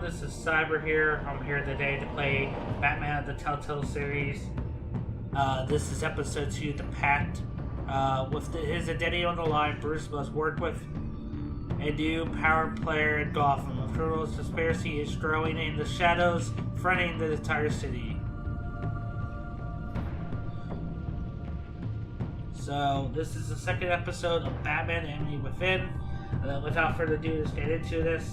everyone, this is Cyber here. I'm here today to play Batman the Telltale series. This is episode 2, The Pact. With his identity on the line, Bruce must work with a new power player in Gotham. A criminal conspiracy is growing in the shadows, threatening the entire city. So, this is the second episode of Batman the Enemy Within. Without further ado, let's get into this.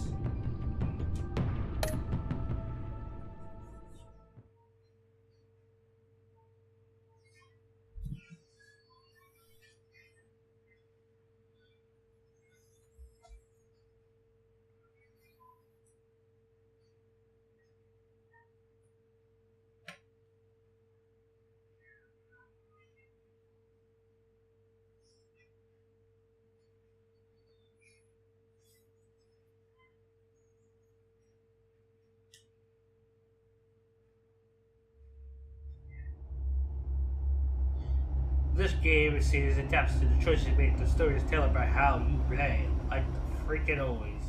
This game is series adapts to the choices made. The story is tailored by how you play, like freaking always.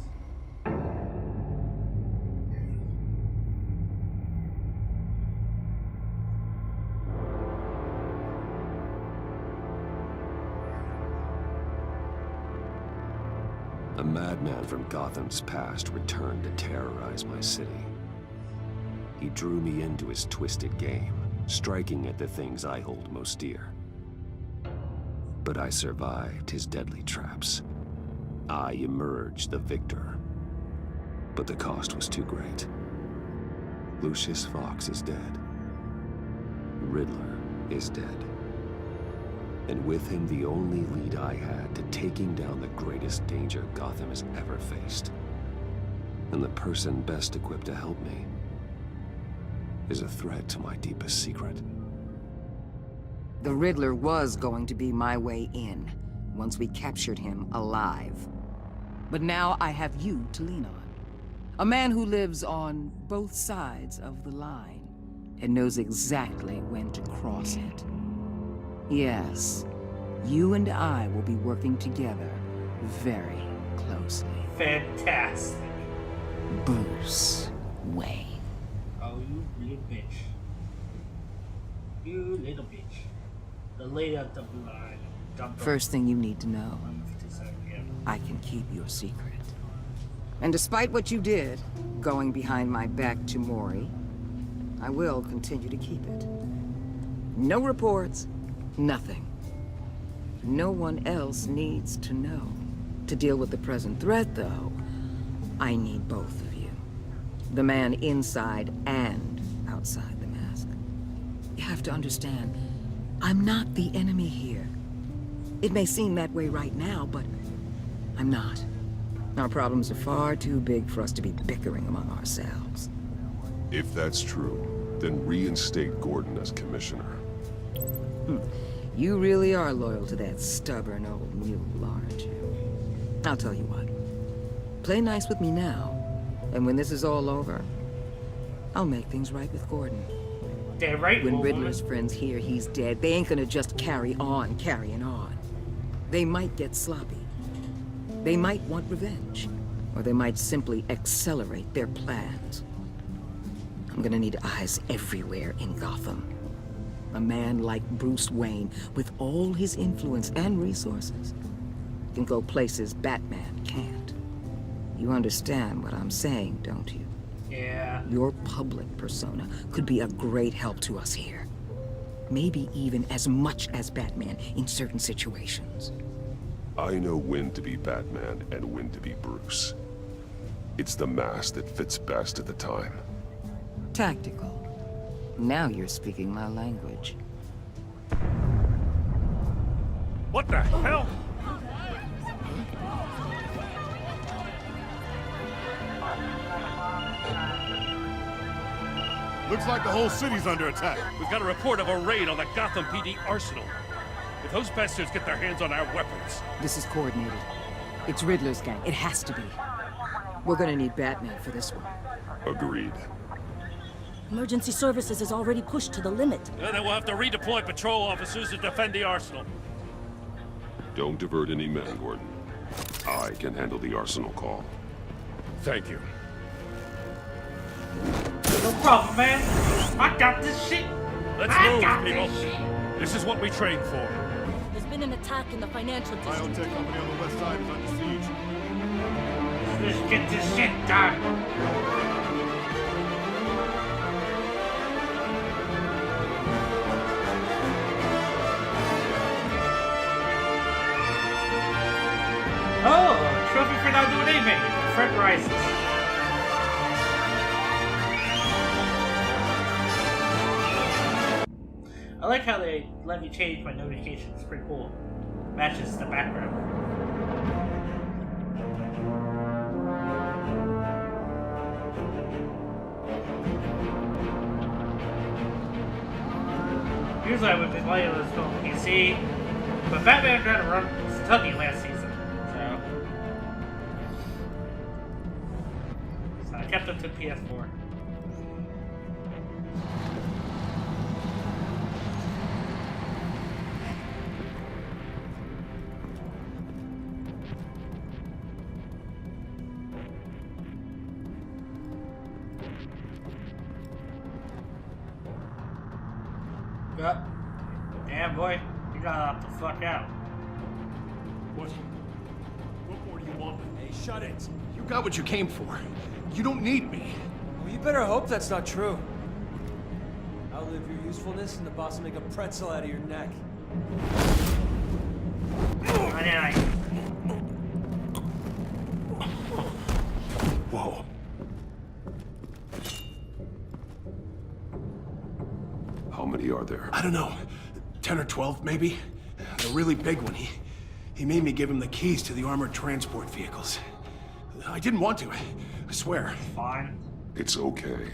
A madman from Gotham's past returned to terrorize my city. He drew me into his twisted game, striking at the things I hold most dear. But I survived his deadly traps. I emerged the victor. But the cost was too great. Lucius Fox is dead. Riddler is dead. And with him the only lead I had to taking down the greatest danger Gotham has ever faced. And the person best equipped to help me is a threat to my deepest secret. The Riddler was going to be my way in, once we captured him alive. But now I have you to lean on. A man who lives on both sides of the line, and knows exactly when to cross it. Yes, you and I will be working together very closely. Fantastic. Bruce Wayne. Oh, you little bitch. You little bitch. The lady of the line. First thing you need to know, I can keep your secret. And despite what you did, going behind my back to Mori, I will continue to keep it. No reports, nothing. No one else needs to know. To deal with the present threat, though, I need both of you. The man inside and outside the mask. You have to understand, I'm not the enemy here. It may seem that way right now, but I'm not. Our problems are far too big for us to be bickering among ourselves. If that's true, then reinstate Gordon as commissioner. You really are loyal to that stubborn old mule, aren't you? I'll tell you what. Play nice with me now, and when this is all over, I'll make things right with Gordon. Damn right, when woman. Riddler's friends hear he's dead, they ain't gonna just carry on carrying on. They might get sloppy. They might want revenge. Or they might simply accelerate their plans. I'm gonna need eyes everywhere in Gotham. A man like Bruce Wayne, with all his influence and resources, can go places Batman can't. You understand what I'm saying, don't you? Yeah. Your public persona could be a great help to us here. Maybe even as much as Batman in certain situations. I know when to be Batman and when to be Bruce. It's the mask that fits best at the time. Tactical. Now you're speaking my language. What the hell? Looks like the whole city's under attack. We've got a report of a raid on the Gotham PD arsenal. If those bastards get their hands on our weapons... This is coordinated. It's Riddler's gang. It has to be. We're gonna need Batman for this one. Agreed. Emergency services is already pushed to the limit. Then we'll have to redeploy patrol officers to defend the arsenal. Don't divert any men, Gordon. I can handle the arsenal call. Thank you. problem, man? I got this shit. Let's I move, got people. this shit. This is what we trained for. There's been an attack in the financial district. Biotech company on the west side is under siege. Let's get this shit done. Oh, trophy for not doing anything. Fred rises. I like how they let me change my notifications. It's pretty cool. Matches the background. Usually I would be playing this film PC, but Batman tried to run Kentucky last season, so I kept it to PS4. Yep. Damn boy, you got off the fuck out. What more do you want? Hey, shut it. You got what you came for. You don't need me. Well, you better hope that's not true. Outlive your usefulness and the boss will make a pretzel out of your neck. Whoa. How many are there? I don't know. 10 or 12, maybe? The really big one, he made me give him the keys to the armored transport vehicles. I didn't want to, I swear. Fine. It's okay.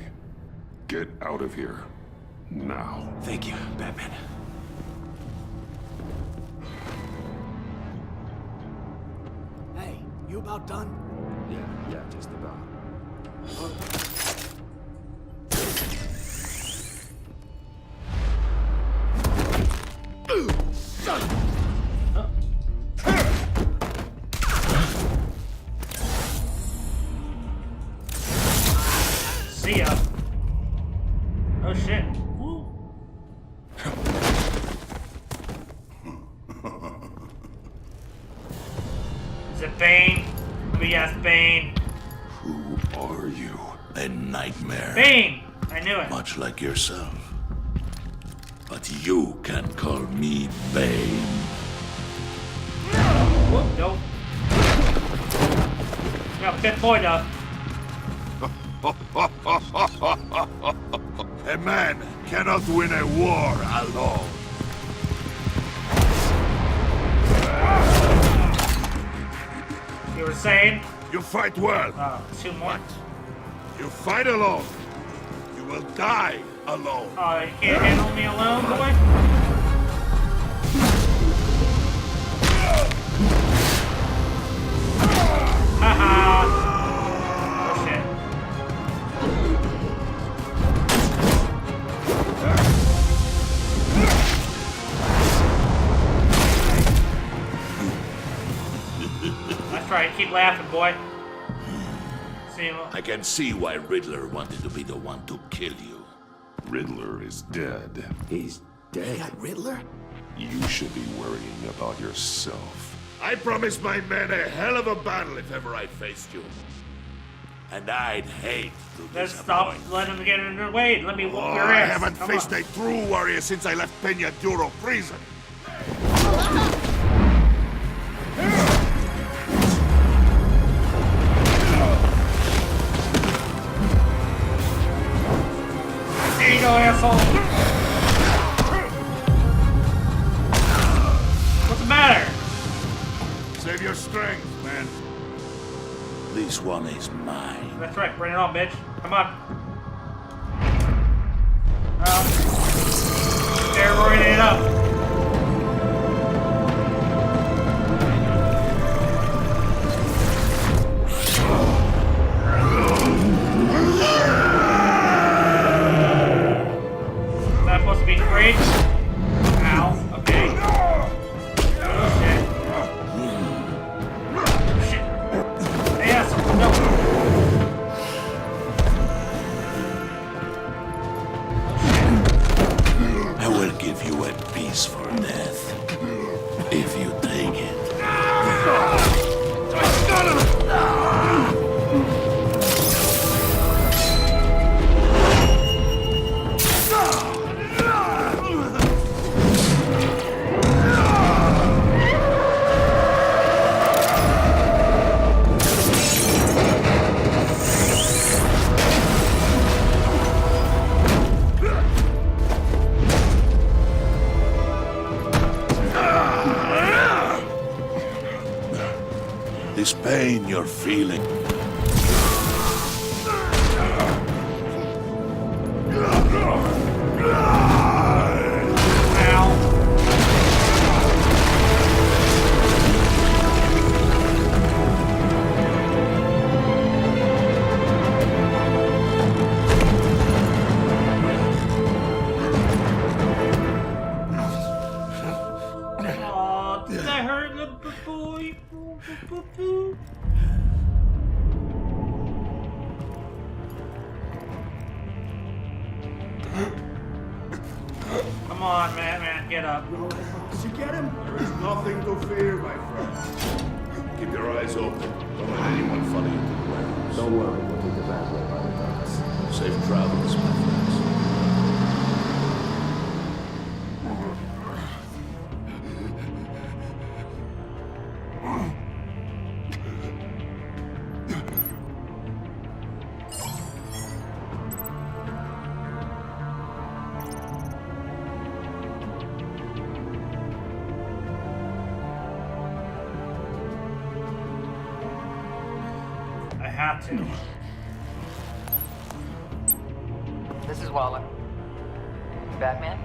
Get out of here. Now. Thank you, Batman. Hey, you about done? Yeah, just about. See ya. Oh shit. Woo. Is it Bane? Let me guess, Bane. Who are you? A nightmare, Bane! I knew it. much like yourself. But you can call me Bane. Whoop, nope. Got a good boy though. A man cannot win a war alone. You were saying? You fight well. Oh, 2 more. You fight alone. You will die alone. Oh, you can't handle me alone, boy? Haha. Oh shit. That's right, keep laughing, boy. See him. I can see why Riddler wanted to be the one to kill you. Riddler is dead. He's dead. Riddler? You should be worrying about yourself. I promised my men a hell of a battle if ever I faced you. And I'd hate to Let's stop disappoint. letting them get in their way. Let me whoop Oh, your I ass. haven't Come faced on. a true warrior since I left Peña Duro prison. There you go, asshole. What's the matter? Save your strength, man. This one is mine. That's right, bring it on, bitch. Come on. Steroiding it up. Is that supposed to be great? Ow. Okay. Oh, shit. Shit. Hey, asshole. No. This pain you're feeling. Oh, did that hurt, little boy? Come on, man, get up. Did you get him? There is nothing to fear, my friend. Keep your eyes open. Don't let anyone follow you to the warehouse. Don't worry, we'll take the back way by the docks. Safe travels, my friends. I have to. This is Waller. Batman?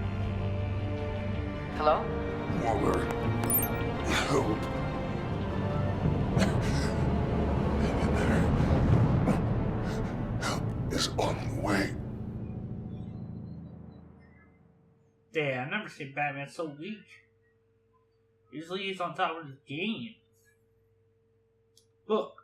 Hello? Waller, help. Help is on the way. Damn, I've never seen Batman so weak. Usually he's on top of his game. Look.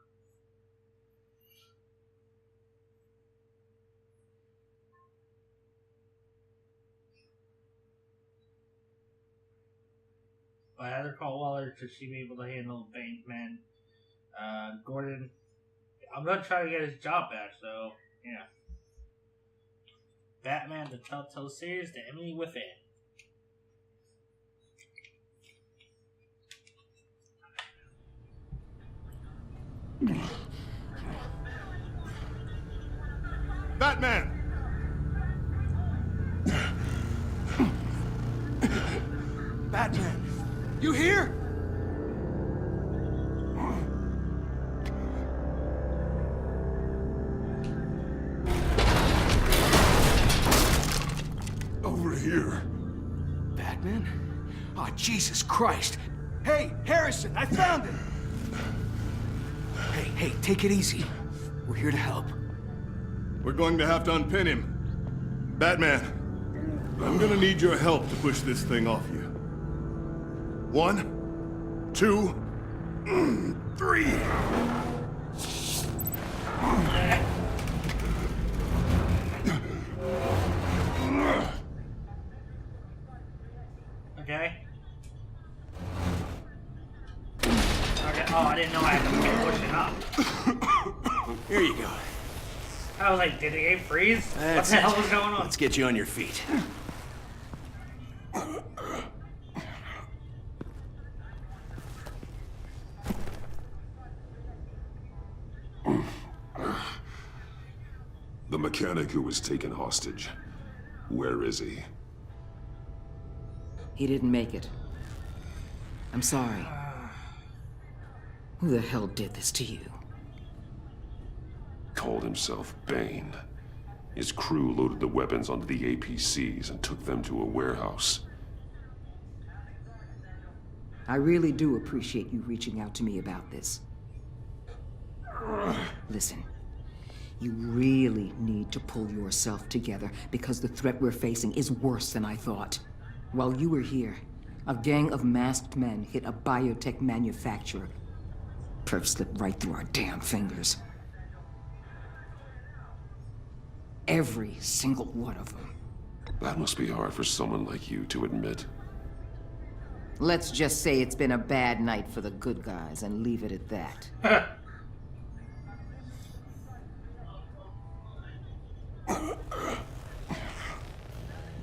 I had to call Waller to she be able to handle Baneman. Gordon, I'm gonna try to get his job back, so yeah. Batman, the Telltale series, The Enemy Within. Batman! Batman! You here? Over here. Batman? Oh, Jesus Christ! Hey, Harrison, I found him! Hey, take it easy. We're here to help. We're going to have to unpin him. Batman, I'm gonna need your help to push this thing off you. 1, 2, 3. Okay. Okay. Oh, I didn't know I had to keep pushing up. Here you go. I was like, did the game freeze? That's what the it. hell was going on? Let's get you on your feet. The mechanic who was taken hostage. Where is he? He didn't make it. I'm sorry. Who the hell did this to you? Called himself Bane. His crew loaded the weapons onto the APCs and took them to a warehouse. I really do appreciate you reaching out to me about this. Listen, you really need to pull yourself together because the threat we're facing is worse than I thought. While you were here, a gang of masked men hit a biotech manufacturer. Perp slipped right through our damn fingers. Every single one of them. That must be hard for someone like you to admit. Let's just say it's been a bad night for the good guys and leave it at that.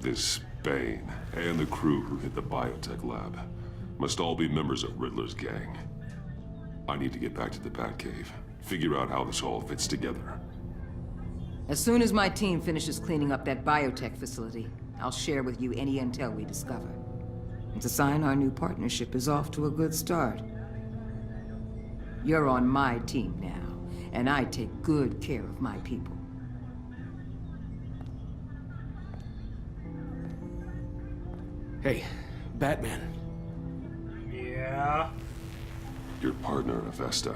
This Bane and the crew who hit the biotech lab must all be members of Riddler's gang. I need to get back to the Batcave, figure out how this all fits together. As soon as my team finishes cleaning up that biotech facility, I'll share with you any intel we discover. And to sign our new partnership is off to a good start. You're on my team now, and I take good care of my people. Hey, Batman. Yeah. Your partner, Avesta.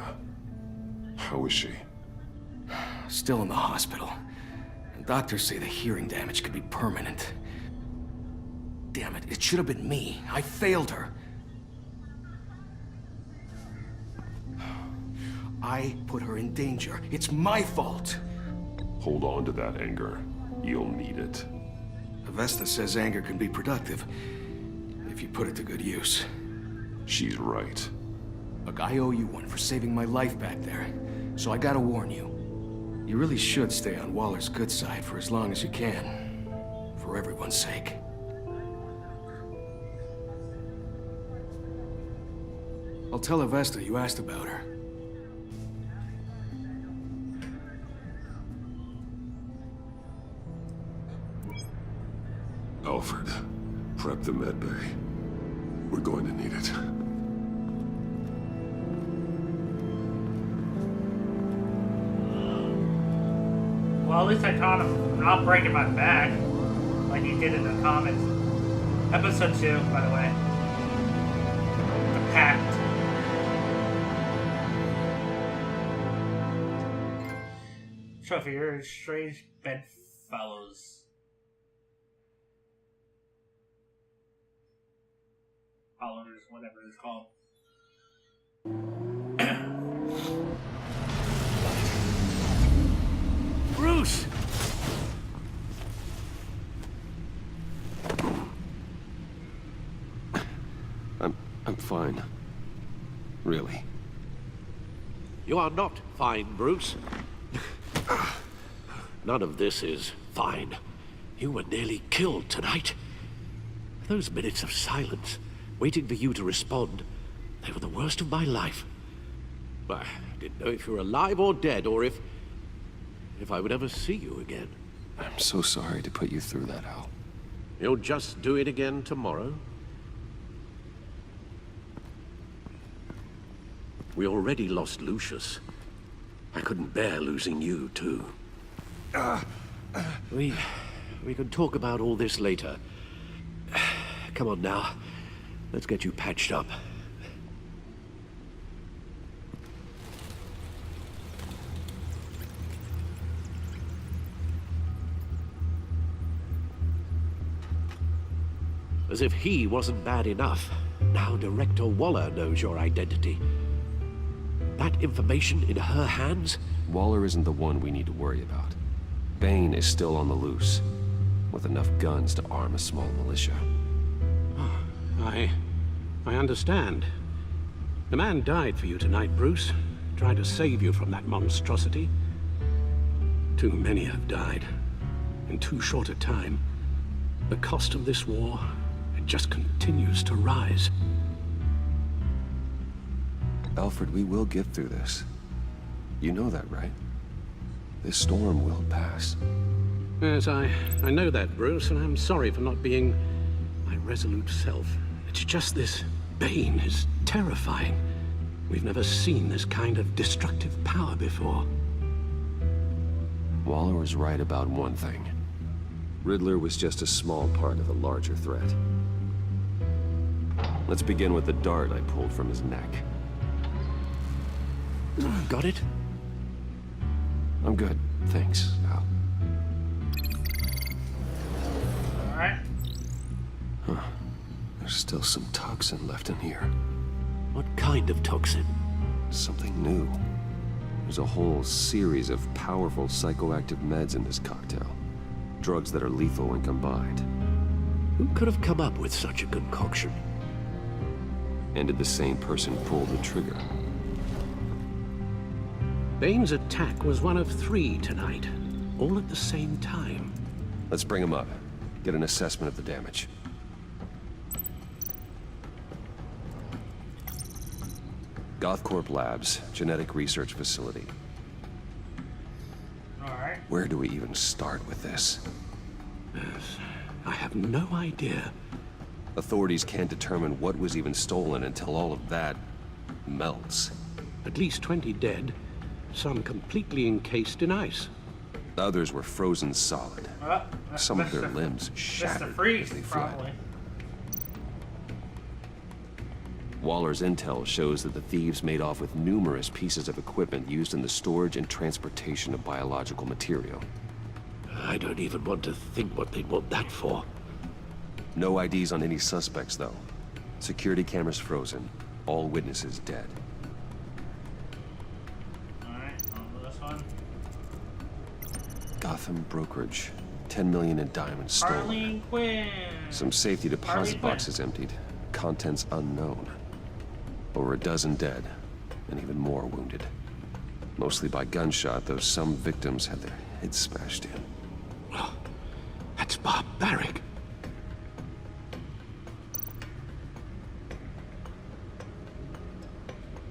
How is she? Still in the hospital. And doctors say the hearing damage could be permanent. Damn it, it should have been me. I failed her. I put her in danger. It's my fault. Hold on to that anger. You'll need it. Avesta says anger can be productive if you put it to good use. She's right. Look, I owe you one for saving my life back there, so I gotta warn you. You really should stay on Waller's good side for as long as you can. For everyone's sake. I'll tell Avesta you asked about her. Alfred, prep the med bay. We're going to need it. Well, at least I taught him not breaking my back, like he did in the comics. Episode 2, by the way. The Pact. Trophy, you're strange bedfellows. Followers, whatever it's called. Bruce! I'm fine. Really. You are not fine, Bruce. None of this is fine. You were nearly killed tonight. Those minutes of silence, waiting for you to respond, they were the worst of my life. I didn't know if you were alive or dead, or if I would ever see you again. I'm so sorry to put you through that, Al. You'll just do it again tomorrow? We already lost Lucius. I couldn't bear losing you, too. We can talk about all this later. Come on now. Let's get you patched up. As if he wasn't bad enough, now Director Waller knows your identity. That information in her hands? Waller isn't the one we need to worry about. Bane is still on the loose, with enough guns to arm a small militia. I understand. The man died for you tonight, Bruce. Tried to save you from that monstrosity. Too many have died. In too short a time. The cost of this war, it just continues to rise. Alfred, we will get through this. You know that, right? This storm will pass. Yes, I know that, Bruce, and I'm sorry for not being my resolute self. It's just this Bane is terrifying. We've never seen this kind of destructive power before. Waller was right about one thing. Riddler was just a small part of a larger threat. Let's begin with the dart I pulled from his neck. Got it? I'm good, thanks, Al. Alright. Huh. There's still some toxin left in here. What kind of toxin? Something new. There's a whole series of powerful psychoactive meds in this cocktail. Drugs that are lethal when combined. Who could have come up with such a concoction? And did the same person pull the trigger? Bane's attack was one of 3 tonight, all at the same time. Let's bring him up. Get an assessment of the damage. Gothcorp Labs, genetic research facility. Alright. Where do we even start with this? Yes, I have no idea. Authorities can't determine what was even stolen until all of that melts. At least 20 dead, some completely encased in ice. Others were frozen solid. Some of their limbs shattered as they fled. Probably. Waller's intel shows that the thieves made off with numerous pieces of equipment used in the storage and transportation of biological material. I don't even want to think what they'd want that for. No IDs on any suspects, though. Security cameras frozen. All witnesses dead. Alright, on to this one. Gotham brokerage. 10 million in diamonds stolen. Harley Quinn! Some safety deposit boxes emptied. Contents unknown. Over a dozen dead, and even more wounded. Mostly by gunshot, though some victims had their heads smashed in. Oh, that's barbaric.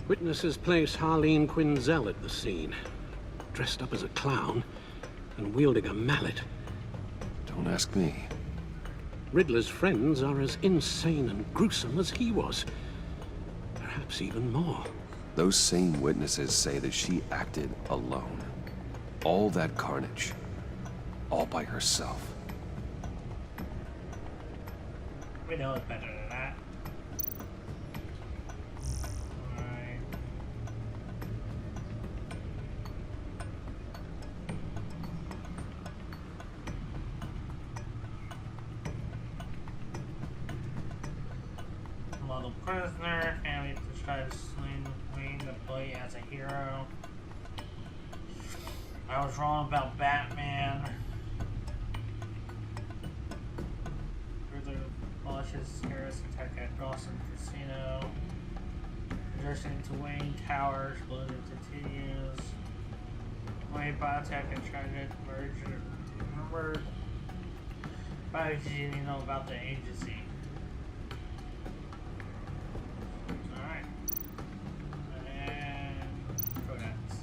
Witnesses place Harleen Quinzel at the scene, dressed up as a clown and wielding a mallet. Don't ask me. Riddler's friends are as insane and gruesome as he was. Perhaps even more. Those same witnesses say that she acted alone. All that carnage. All by herself. We know it better than that. Alright. Model prisoner, family describes Wayne the boy as a hero. I was wrong about Batman. Further launches terrorist attack at Dawson Casino. Adjusting to Wayne Towers, explosion continues. Wayne Biotech and Tragic merger. Remember, you know about the agency. Alright. And products.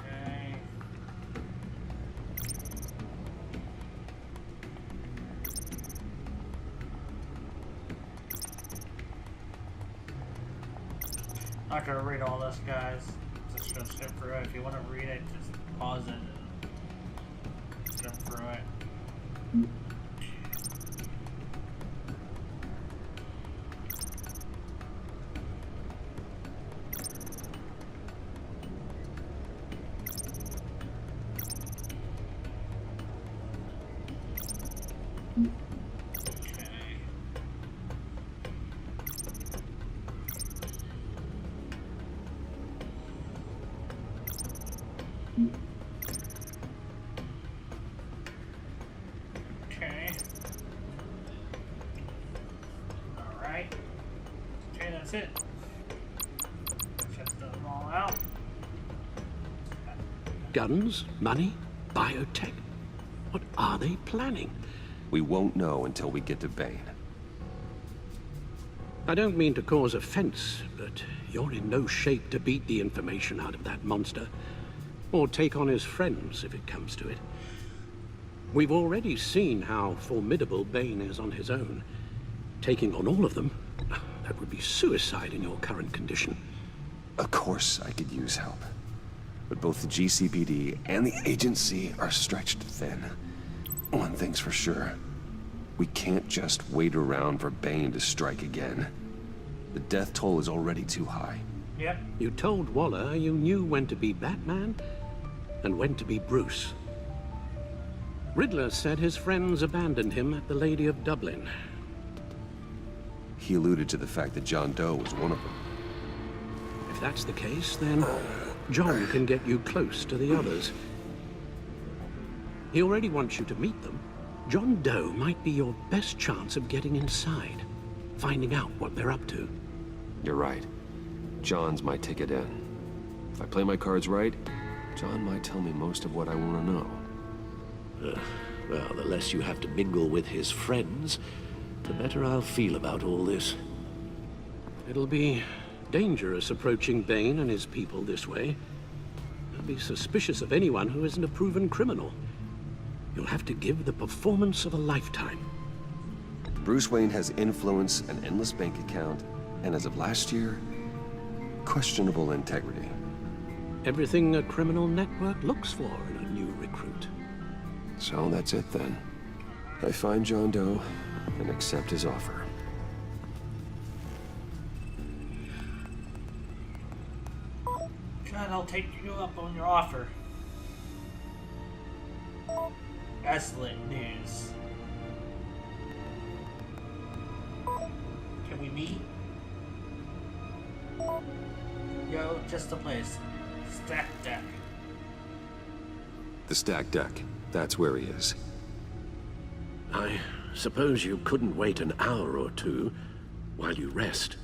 Okay. Not gonna read all this, guys. Just gonna skip through it. If you want to read it, just pause it and skip through it. Okay. Okay. Alright. Okay, that's it. Check them all out. Guns, money, biotech. What are they planning? We won't know until we get to Bane. I don't mean to cause offense, but you're in no shape to beat the information out of that monster, or take on his friends if it comes to it. We've already seen how formidable Bane is on his own. Taking on all of them, that would be suicide in your current condition. Of course I could use help. But both the GCPD and the agency are stretched thin. One thing's for sure. We can't just wait around for Bane to strike again. The death toll is already too high. Yep. You told Waller you knew when to be Batman and when to be Bruce. Riddler said his friends abandoned him at the Lady of Dublin. He alluded to the fact that John Doe was one of them. If that's the case, then John can get you close to the others. He already wants you to meet them. John Doe might be your best chance of getting inside, finding out what they're up to. You're right. John's my ticket in. If I play my cards right, John might tell me most of what I want to know. Well, the less you have to mingle with his friends, the better I'll feel about all this. It'll be dangerous approaching Bane and his people this way. can't be suspicious of anyone who isn't a proven criminal. You'll have to give the performance of a lifetime. Bruce Wayne has influence, an endless bank account, and as of last year, questionable integrity. Everything a criminal network looks for in a new recruit. So that's it then. I find John Doe and accept his offer. God, I'll take you up on your offer. Excellent news. Can we meet? Yo, just a place. Stack deck. The stack deck. That's where he is. I suppose you couldn't wait an hour or two while you rest.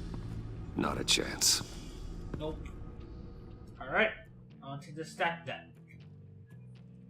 Not a chance. Nope. Alright, on to the stack deck.